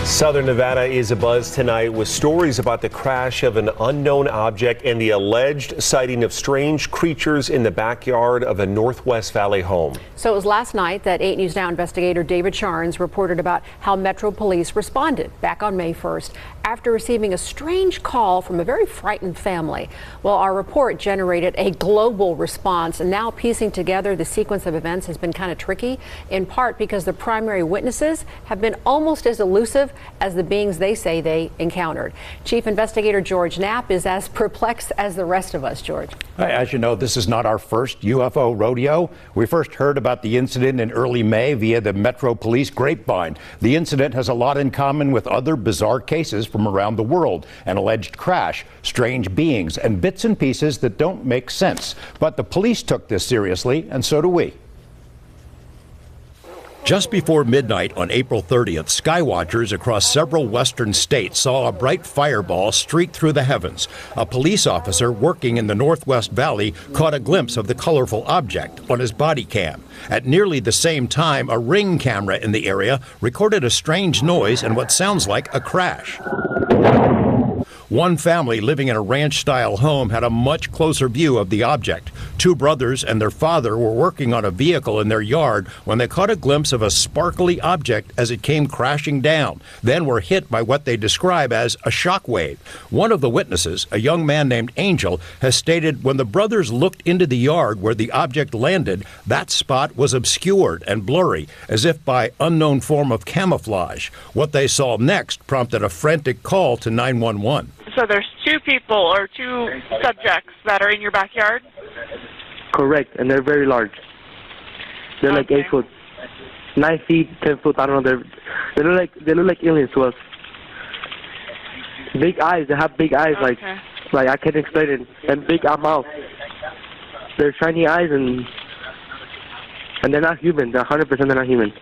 Southern Nevada is abuzz tonight with stories about the crash of an unknown object and the alleged sighting of strange creatures in the backyard of a Northwest Valley home. So it was last night that 8 News Now investigator David Charnes reported about how Metro Police responded back on May 1st after receiving a strange call from a very frightened family. Well, our report generated a global response, and now piecing together the sequence of events has been kind of tricky, in part because the primary witnesses have been almost as elusive as the beings they say they encountered. Chief Investigator George Knapp is as perplexed as the rest of us. George. As you know, this is not our first UFO rodeo. We first heard about the incident in early May via the Metro Police grapevine. The incident has a lot in common with other bizarre cases from around the world: an alleged crash, strange beings, and bits and pieces that don't make sense. But the police took this seriously, and so do we. Just before midnight on April 30th, skywatchers across several western states saw a bright fireball streak through the heavens. A police officer working in the Northwest Valley caught a glimpse of the colorful object on his body cam. At nearly the same time, a Ring camera in the area recorded a strange noise and what sounds like a crash. One family living in a ranch-style home had a much closer view of the object. Two brothers and their father were working on a vehicle in their yard when they caught a glimpse of a sparkly object as it came crashing down, then were hit by what they describe as a shock wave. One of the witnesses, a young man named Angel, has stated when the brothers looked into the yard where the object landed, that spot was obscured and blurry, as if by unknown form of camouflage. What they saw next prompted a frantic call to 911. So there's two people or two subjects that are in your backyard? Correct, and they're very large. They're like 8 foot, 9 feet, 10 foot. I don't know. They look like aliens to us. Big eyes. They have big eyes, like I can't explain it. And big mouth. They're shiny eyes, and they're not human. They're 100% they're not human.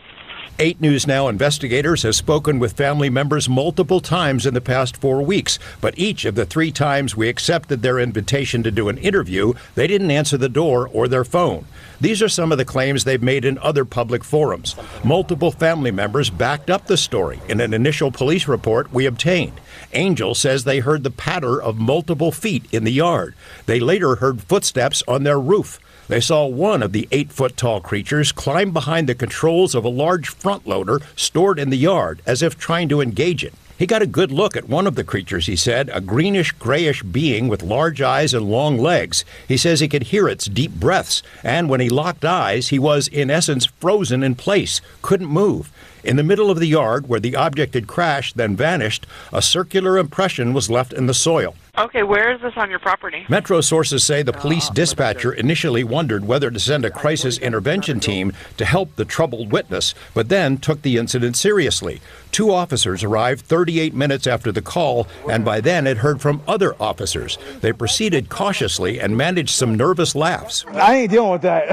8 News Now investigators have spoken with family members multiple times in the past 4 weeks, but each of the 3 times we accepted their invitation to do an interview, they didn't answer the door or their phone. These are some of the claims they've made in other public forums. Multiple family members backed up the story in an initial police report we obtained. Angel says they heard the patter of multiple feet in the yard. They later heard footsteps on their roof. They saw one of the 8-foot-tall creatures climb behind the controls of a large front loader stored in the yard as if trying to engage it. He got a good look at one of the creatures, he said, a greenish-grayish being with large eyes and long legs. He says he could hear its deep breaths, and when he locked eyes, he was, in essence, frozen in place, couldn't move. In the middle of the yard, where the object had crashed, then vanished, a circular impression was left in the soil. Okay, where is this on your property? Metro sources say the police dispatcher initially wondered whether to send a crisis intervention team to help the troubled witness, but then took the incident seriously. 2 officers arrived 38 minutes after the call, and by then had heard from other officers. They proceeded cautiously and managed some nervous laughs. I ain't dealing with that.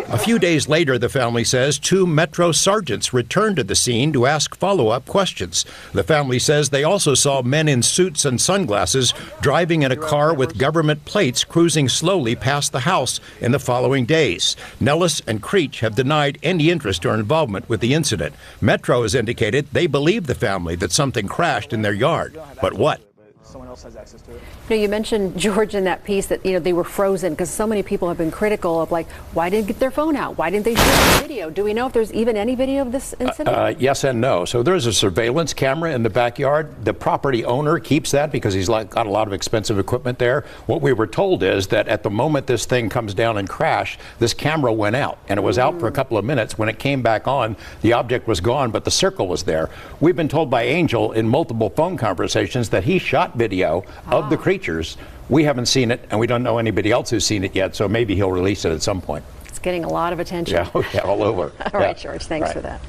A few days later, the family says 2 Metro sergeants returned to the scene to ask follow-up questions. The family says they also saw men in suits and sunglasses driving in a car with government plates cruising slowly past the house in the following days. Nellis and Creech have denied any interest or involvement with the incident. Metro has indicated they believe the family that something crashed in their yard. But what? Someone else has access to it. You mentioned, George, in that piece that they were frozen because so many people have been critical of, like, why didn't they get their phone out? Why didn't they shoot the video? Do we know if there's even any video of this incident? Yes and no. So there's a surveillance camera in the backyard. The property owner keeps that because he's got a lot of expensive equipment there. What we were told is that at the moment this thing comes down and crashed, this camera went out, and it was out for a couple of minutes. When it came back on, the object was gone, but the circle was there. We've been told by Angel in multiple phone conversations that he shot video of the creatures. We haven't seen it, and we don't know anybody else who's seen it yet, so maybe he'll release it at some point. It's getting a lot of attention. Yeah, all over. All right, George, thanks for that.